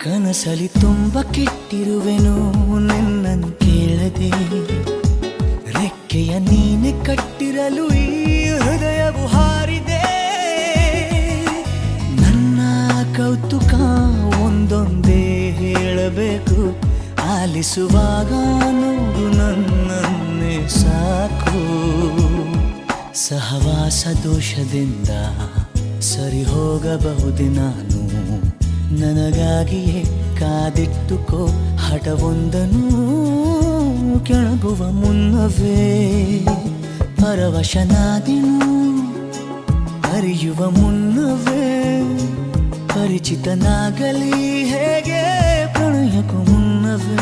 ಕನಸಲಿ ತುಂಬ ಕೆಟ್ಟಿರುವೆನು ನಿನ್ನನ್ನು ಕೇಳದೆ, ರೆಕ್ಕೆಯ ನೀನೆ ಕಟ್ಟಿರಲು ಈ ಹೃದಯವು ಹಾರಿದೆ. ನನ್ನ ಕೌತುಕ ಒಂದೊಂದೇ ಹೇಳಬೇಕು, ಆಲಿಸುವಾಗ ನೋಡು ನನ್ನನ್ನೇ ಸಾಕು. ಸಹವಾಸ ದೋಷದಿಂದ ಸರಿ ಹೋಗಬಹುದೇ ನಾನು, ನನಗಾಗಿಯೇ ಕಾದಿಟ್ಟುಕೋ ಹಠವೊಂದನು. ಕೆಳಗುವ ಮುನ್ನವೇ ಪರವಶನಾದೆನು, ಅರಿಯುವ ಮುನ್ನವೇ ಪರಿಚಿತನಾಗಲಿ ಹೇಗೆ ಪ್ರಣಯಕ್ಕೂ ಮುನ್ನವೇ.